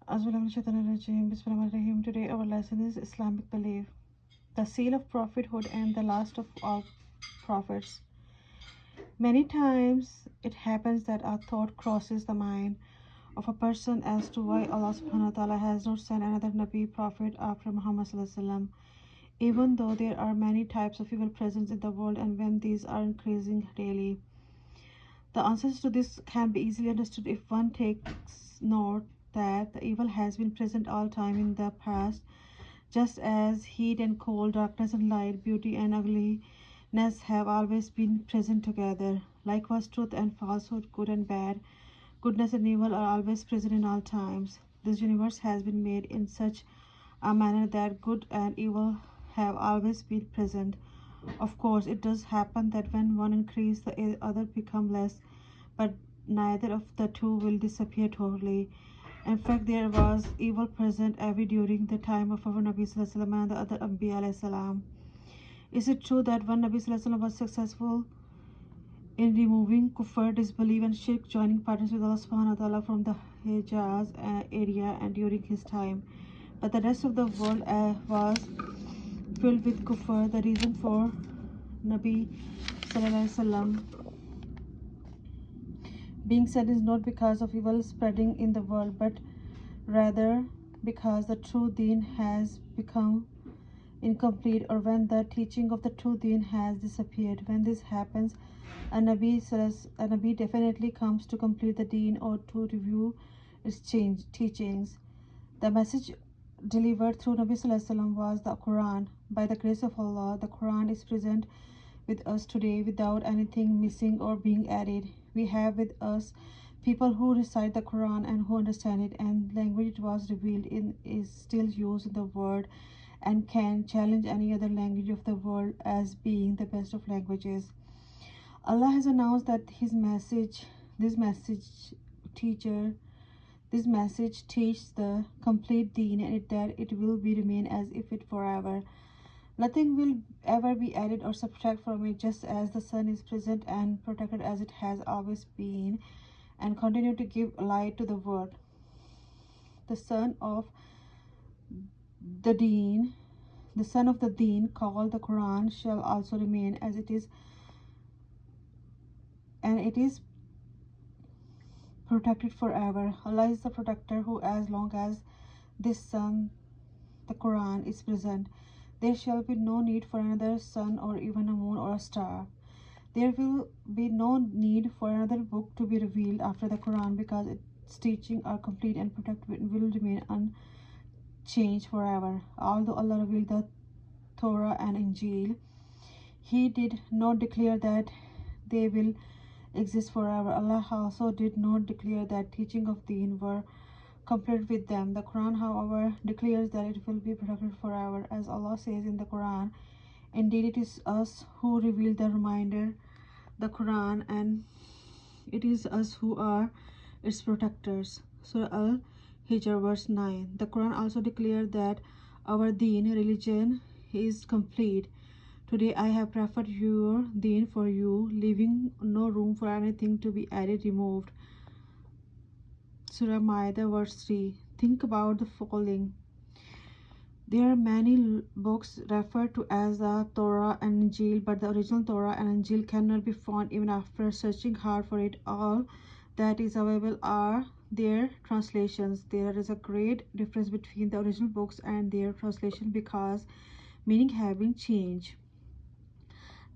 Bismillahirrahmanirrahim. Today our lesson is Islamic belief, the seal of prophethood and the last of all prophets. Many times it happens that a thought crosses the mind of a person as to why Allah subhanahu wa ta'ala has not sent another Nabi prophet after Muhammad sallallahu alaihi wasallam. Even though there are many types of evil present in the world and when these are increasing daily. The answers to this can be easily understood if one takes note that the evil has been present all time in the past, just as heat and cold, darkness and light, beauty and ugliness have always been present together. Likewise, truth and falsehood, good and bad, goodness and evil are always present in all times. This universe has been made in such a manner that good and evil have always been present. Of course, it does happen that when one increases, the other become less, but neither of the two will disappear totally. In fact, there was evil present every during the time of our Nabi Sallallahu Alaihi Wasallam and the other Anbiya Alayhi Salam. Is it true that one Nabi Sallallahu Alaihi Wasallam was successful in removing kufr, disbelief and shirk, joining partners with Allah subhanahu wa ta'ala from the Hijaz area and during his time, but the rest of the world was filled with kufr? The reason for Nabi Sallallahu Alaihi Wasallam being sent is not because of evil spreading in the world, but rather because the true deen has become incomplete, or when the teaching of the true deen has disappeared. When this happens, a Nabi definitely comes to complete the deen or to review its teachings. The message delivered through Nabi Sallallahu Alaihi Wasallam was the Quran. By the grace of Allah, the Quran is present with us today without anything missing or being added. We have with us people who recite the Quran and who understand it, and language it was revealed in is still used in the world and can challenge any other language of the world as being the best of languages. Allah has announced that this message teaches the complete deen, and that it will be remain as if it forever. Nothing will ever be added or subtracted from it, just as the sun is present and protected as it has always been and continue to give light to the world. The son of the deen called the Quran shall also remain as it is, and it is protected forever. Allah is the protector who, as long as this sun, the Quran, is present, there shall be no need for another sun or even a moon or a star. There will be no need for another book to be revealed after the Quran, because its teachings are complete and protected will remain unchanged forever. Although Allah revealed the Torah and Injil, He did not declare that they will exist forever. Allah also did not declare that teaching of deen were complete with them. The Quran, however, declares that it will be protected forever. As Allah says in the Quran, indeed it is us who reveal the reminder, the Quran, and it is us who are its protectors. Surah Al-Hijr verse 9. The Quran also declared that our deen, religion, is complete. Today I have preferred your deen for you, leaving no room for anything to be added, removed. Surah Ma'idah verse 3. Think about the following. There are many books referred to as the Torah and Injil, but the original Torah and Injil cannot be found even after searching hard for it. All that is available are their translations. There is a great difference between the original books and their translation because meaning have been changed.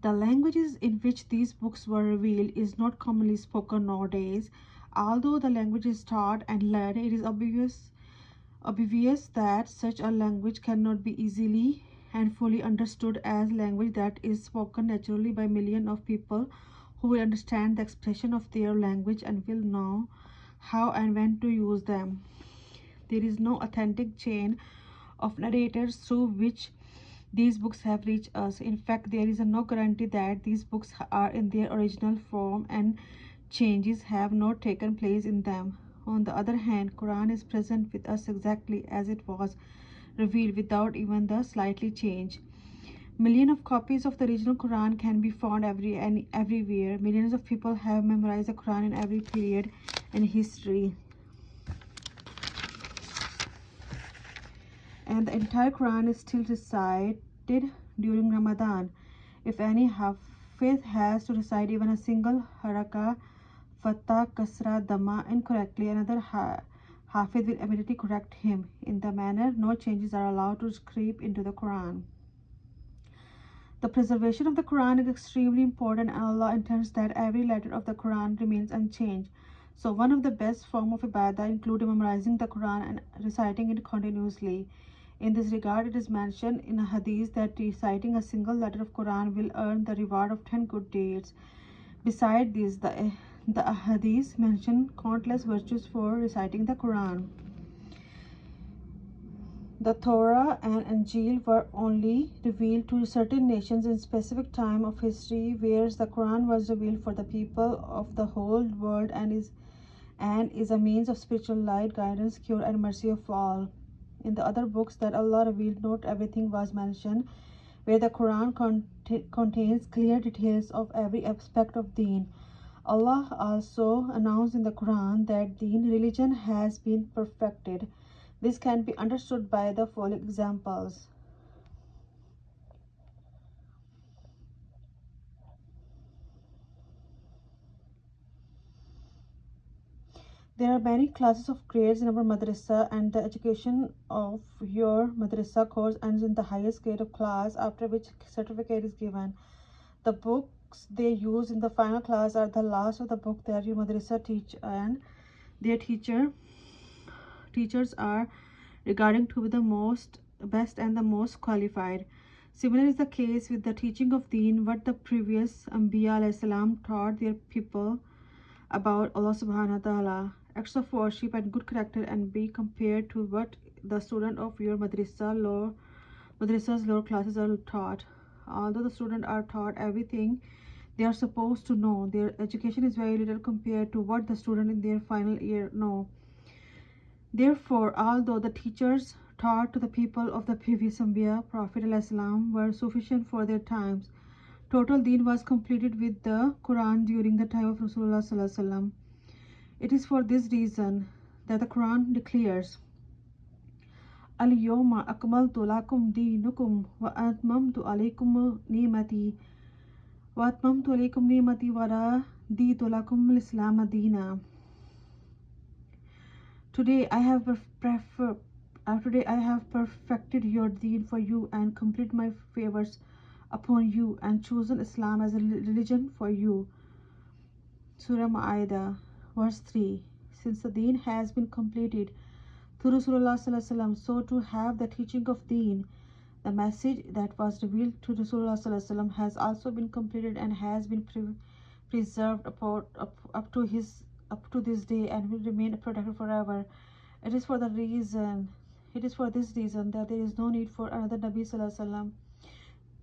The languages in which these books were revealed is not commonly spoken nowadays. Although the language is taught and learned, it is obvious that such a language cannot be easily and fully understood as language that is spoken naturally by millions of people who will understand the expression of their language and will know how and when to use them. There is no authentic chain of narrators through which these books have reached us. In fact, there is no guarantee that these books are in their original form and changes have not taken place in them. On the other hand, Quran is present with us exactly as it was revealed, without even the slightly change. Millions of copies of the original Quran can be found everywhere. Millions of people have memorized the Quran in every period in history. and the entire Quran is still recited during Ramadan. If any Hafiz has to recite even a single haraka, fatha, kasra, dama incorrectly, another Hafiz will immediately correct him. In the manner, no changes are allowed to creep into the Quran. The preservation of the Quran is extremely important, and Allah intends that every letter of the Quran remains unchanged. So one of the best forms of ibadah include memorizing the Quran and reciting it continuously. In this regard, it is mentioned in a hadith that reciting a single letter of Quran will earn the reward of 10 good deeds. Besides this, the hadith mention countless virtues for reciting the Quran. The Torah and Injil were only revealed to certain nations in specific time of history, whereas the Quran was revealed for the people of the whole world and is a means of spiritual light, guidance, cure, and mercy of all. In the other books that Allah revealed, not everything was mentioned, where the Quran contains clear details of every aspect of Deen. Allah also announced in the Quran that Deen religion has been perfected. This can be understood by the following examples. There are many classes of grades in our madrasa, and the education of your madrasa course ends in the highest grade of class, after which certificate is given. The books they use in the final class are the last of the book that your madrasa teach, and their teachers are regarding to be the most best and the most qualified. Similar is the case with the teaching of Deen, what the previous Anbiya salam taught their people about Allah subhanahu wa ta'ala, acts of worship and good character, and be compared to what the student of your madrasa's lower classes are taught. Although the students are taught everything they are supposed to know, their education is very little compared to what the student in their final year know. Therefore, although the teachers taught to the people of the previous Anbiya, Prophet ﷺ, were sufficient for their times, total deen was completed with the Quran during the time of Rasulullah ﷺ. It is for this reason that the Quran declares, Al-Yawma akmaltu lakum deenukum wa atmamtu alaykum ni'mati wa raditu lakum al-Islam deena. Today I have perfected your deen for you and completed my favors upon you and chosen Islam as a religion for you. Surah Ma'idah, verse 3. Since the deen has been completed through Rasulullah ﷺ, so to have the teaching of deen, the message that was revealed to Rasulullah ﷺ, has also been completed and has been preserved up to this day and will remain protected forever. It is for this reason that there is no need for another Nabi ﷺ.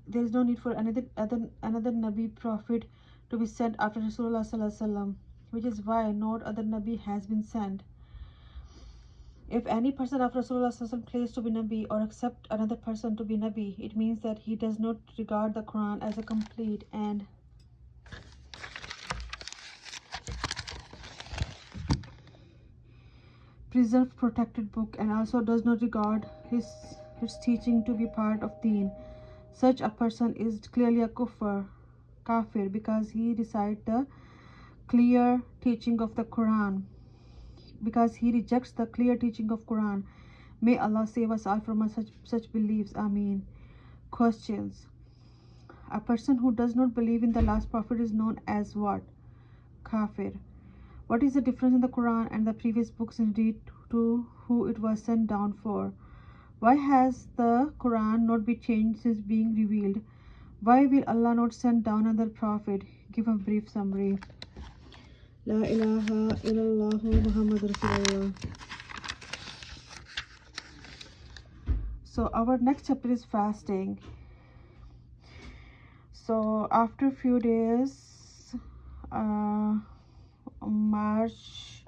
There is no need for another Nabi prophet to be sent after Rasulullah ﷺ, which is why no other Nabi has been sent. If any person after Rasulullah ﷺ claims to be Nabi or accept another person to be Nabi, it means that he does not regard the Quran as a complete and preserved, protected book, and also does not regard its teaching to be part of deen. Such a person is clearly a kafir, because he recites the clear teaching of the Quran, because he rejects the clear teaching of Quran. May Allah save us all from such beliefs. Ameen. Questions. A person who does not believe in the last prophet is known as what? Kafir. What is the difference in the Quran and the previous books indeed to who it was sent down for? Why has the Quran not been changed since being revealed? Why will Allah not send down another prophet? Give a brief summary. La ilaha illallah Muhammad Rasulullah. So our next chapter is fasting. So after a few days, March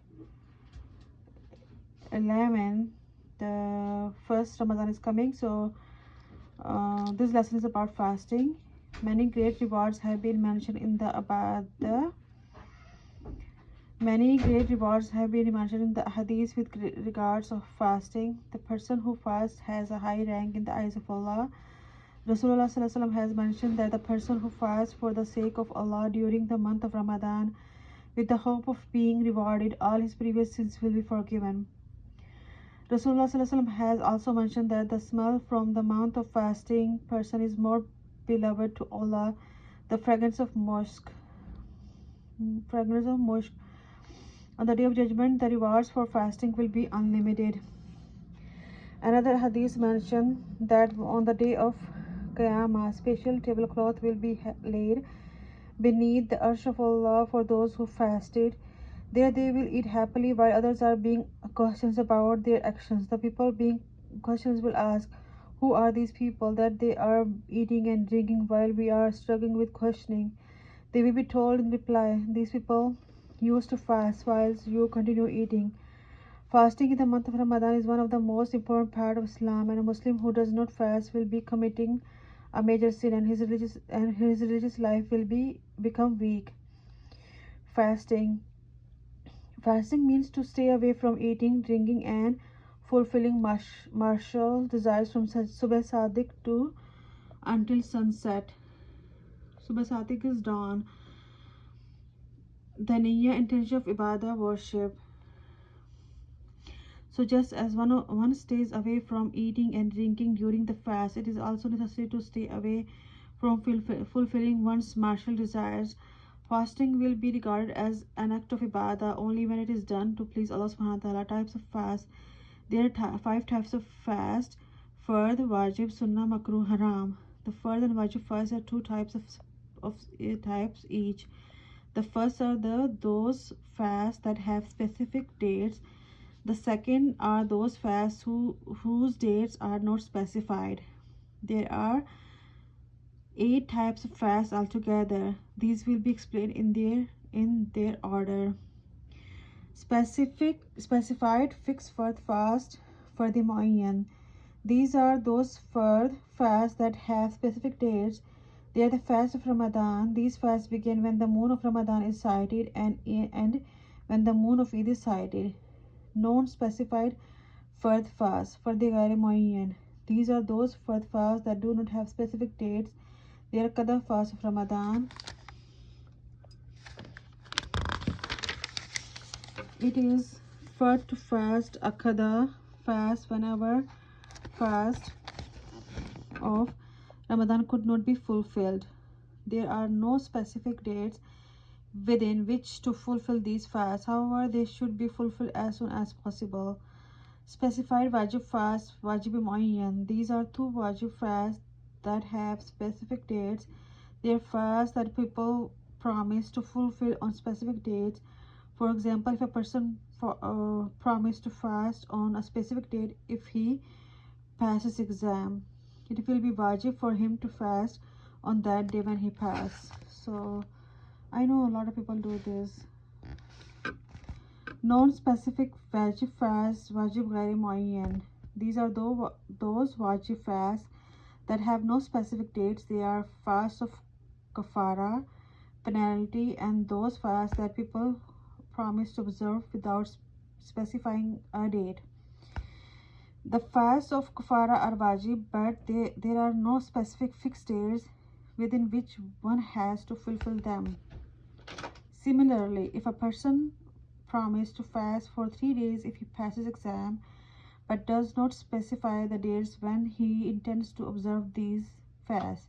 11, the first Ramadan is coming. So this lesson is about fasting. Many great rewards have been mentioned in the Many great rewards have been mentioned in the hadith with regards of fasting. The person who fasts has a high rank in the eyes of Allah. Rasulullah Sallallahu Alaihi Wasallam has mentioned that the person who fasts for the sake of Allah during the month of Ramadan with the hope of being rewarded, all his previous sins will be forgiven. Rasulullah Sallallahu Alaihi Wasallam has also mentioned that the smell from the mouth of fasting person is more beloved to Allah. The fragrance of musk. On the day of judgment, the rewards for fasting will be unlimited. Another hadith mentioned that on the day of Qiyamah, special tablecloth will be laid beneath the arsh of Allah for those who fasted. There they will eat happily while others are being questioned about their actions. The people being questioned will ask, who are these people that they are eating and drinking while we are struggling with questioning? They will be told in reply, these people used to fast whilst you continue eating. Fasting in the month of Ramadan is one of the most important part of Islam, and a Muslim who does not fast will be committing a major sin, and his religious life will become weak. Fasting means to stay away from eating, drinking, and fulfilling martial desires from Subh Sadiq to until sunset. Subh Sadiq is dawn. The niyyah, intention of ibadah, worship. So just as one stays away from eating and drinking during the fast, it is also necessary to stay away from fulfilling one's martial desires. Fasting will be regarded as an act of ibadah only when it is done to please Allah subhanahu wa ta'ala. Types of fast. There are 5 types of fast: fard, wajib, sunnah, makruh, haram. The fard and wajib fast are 2 types of types each. The first are those fasts that have specific dates. The second are those fasts whose dates are not specified. There are 8 types of fasts altogether. These will be explained in their order. Specified fixed fard fast for the Muayyan. These are those fard fasts that have specific dates. They are the fast of Ramadan. These fasts begin when the moon of Ramadan is sighted and when the moon of Eid is sighted. Non-specified fard fast for the Ghair Muayyan. These are those fard fasts that do not have specific dates. They are Qada fast of Ramadan. It is fard to fast a Qada fast whenever fast of Ramadan could not be fulfilled. There are no specific dates within which to fulfill these fasts. However, they should be fulfilled as soon as possible. Specified wajib fast, wajib muayyan. These are 2 wajib fasts that have specific dates. They are fasts that people promise to fulfill on specific dates. For example, if a person promised to fast on a specific date, if he passes exam, it will be wajib for him to fast on that day when he passes. So I know a lot of people do this. Non-specific wajib fast, wajib ghair muayyan. These are those wajib fasts that have no specific dates. They are fasts of kafara, penalty, and those fasts that people promise to observe without specifying a date. The fasts of kafara are wajib, but there are no specific fixed days within which one has to fulfill them. Similarly, if a person promised to fast for 3 days if he passes exam, but does not specify the dates when he intends to observe these fasts,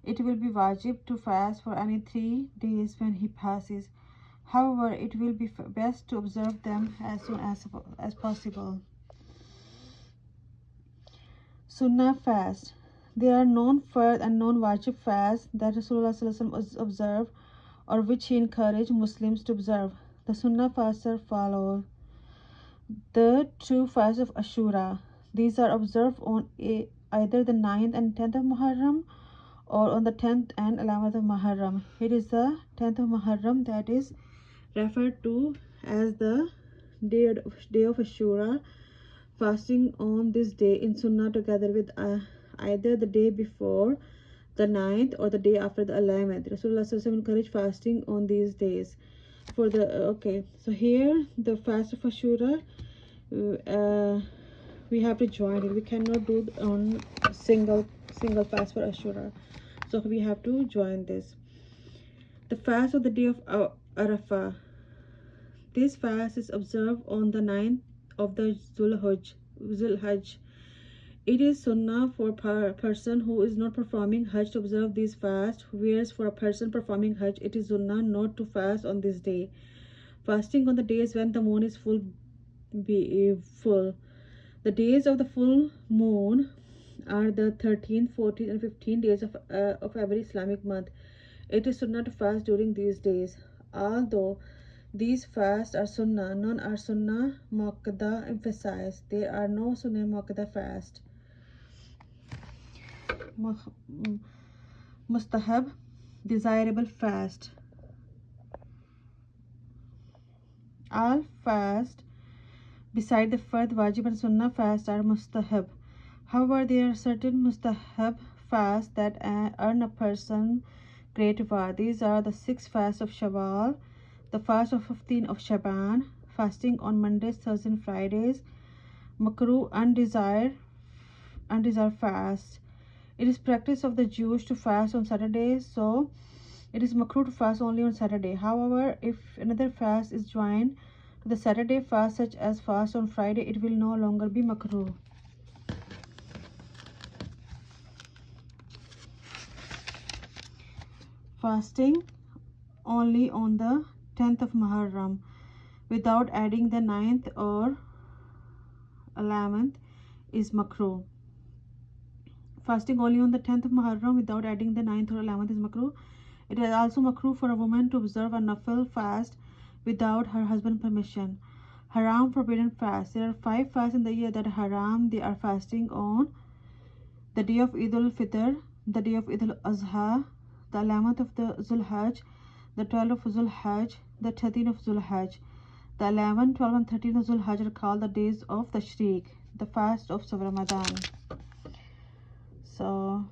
it will be wajib to fast for any 3 days when he passes. However, it will be best to observe them as soon as possible. Sunnah fast. There are non-fard and non-wajib fasts that Rasulullah Sallallahu Alaihi Wasallam observed or which he encouraged Muslims to observe. The Sunnah fasts are followed. The 2 fasts of Ashura. These are observed on either the 9th and 10th of Muharram or on the 10th and 11th of Muharram. It is the 10th of Muharram that is referred to as the day of Ashura. Fasting on this day in Sunnah together with either the day before the 9th or the day after the 11th. Rasulullah encouraged fasting on these days. for the okay, so here the fast of Ashura, we have to join it. We cannot do on single fast for Ashura, so we have to join this. The fast of the day of Arafah. This fast is observed on the 9th of the Zulhajj. It is sunnah for a person who is not performing Hajj to observe this fast, whereas for a person performing Hajj, it is sunnah not to fast on this day. Fasting on the days when the moon is full. The days of the full moon are the 13th, 14th, and 15th days of every Islamic month. It is sunnah to fast during these days. Although these fasts are sunnah, none are sunnah muakkada emphasized. There are no sunnah muakkada fast. Mustahab, desirable fast. All fast beside the fard, wajib, and sunnah fast are mustahab. However, there are certain mustahab fasts that earn a person great reward. These are the 6 fasts of Shawwal, the fast of 15 of Shaban, fasting on Mondays, Thursdays, and Fridays, makruh, undesired fast. It is practice of the Jews to fast on Saturdays, so it is makruh to fast only on Saturday. However, if another fast is joined to the Saturday fast, such as fast on Friday, it will no longer be makruh. Fasting only on the 10th of Muharram without adding the 9th or 11th is makruh. Fasting only on the 10th of Muharram without adding the 9th or 11th is makruh. It is also makruh for a woman to observe a nafil fast without her husband's permission. Haram, forbidden fast. There are 5 fasts in the year that are haram. They are fasting on the day of Eid al-Fitr, the day of Eid al-Azha, the 11th of the Zulhajj, the 12th of Zulhajj, the 13th of Zulhajj. The 11th, 12th, and 13th of Zulhajj are called the days of the Tashriq, the fast of Ramadan. So,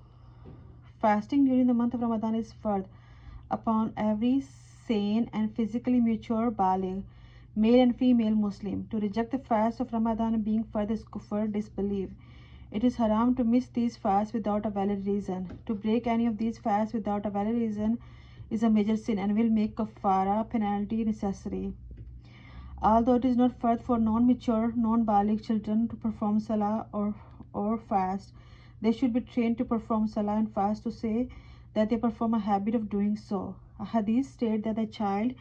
fasting during the month of Ramadan is fard upon every sane and physically mature baligh, male and female Muslim. To reject the fast of Ramadan being fard is kufr, disbelief. It is haram to miss these fasts without a valid reason. To break any of these fasts without a valid reason is a major sin and will make kafara penalty necessary. Although it is not fard for non-mature, non-baligh children to perform salah or fast, they should be trained to perform salah and fast to say that they perform a habit of doing so. A hadith states that a child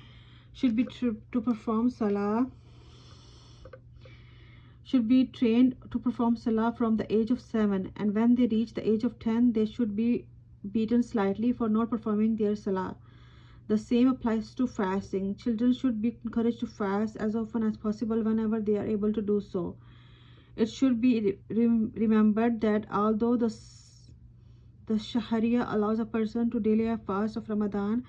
should be trained to perform salah from the age of 7, and when they reach the age of 10 they should be beaten slightly for not performing their salah. The same applies to fasting. Children should be encouraged to fast as often as possible whenever they are able to do so. It should be remembered that although the Sharia allows a person to delay a fast of Ramadan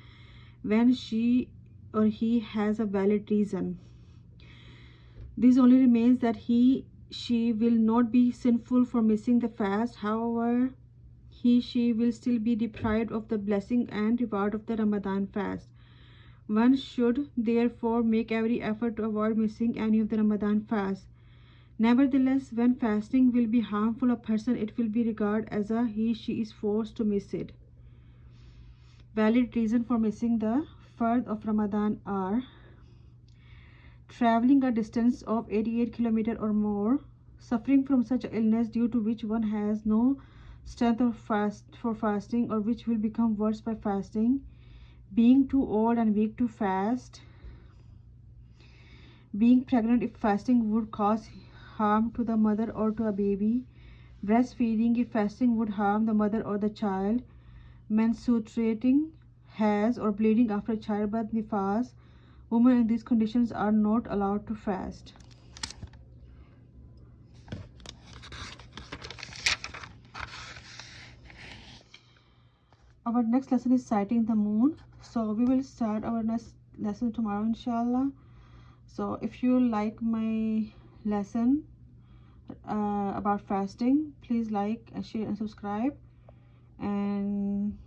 when she or he has a valid reason, this only remains that she will not be sinful for missing the fast. However, she will still be deprived of the blessing and reward of the Ramadan fast. One should therefore make every effort to avoid missing any of the Ramadan fast. Nevertheless, when fasting will be harmful a person, it will be regarded as she is forced to miss it. Valid reason for missing the fard of Ramadan are traveling a distance of 88 km or more, suffering from such illness due to which one has no strength for fasting or which will become worse by fasting, being too old and weak to fast, being pregnant if fasting would cause harm to the mother or to a baby, breastfeeding if fasting would harm the mother or the child, menstruating, has or bleeding after childbirth, nifas. Women in these conditions are not allowed to fast. Our next lesson is sighting the moon. So we will start our next lesson tomorrow, inshallah. So if you like my lesson about fasting, please like and share and subscribe, and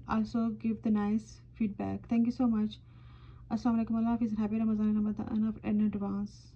also give the nice feedback. Thank you so much. Assalamu alaikum, Allah Hafiz, and happy Ramadan in advance.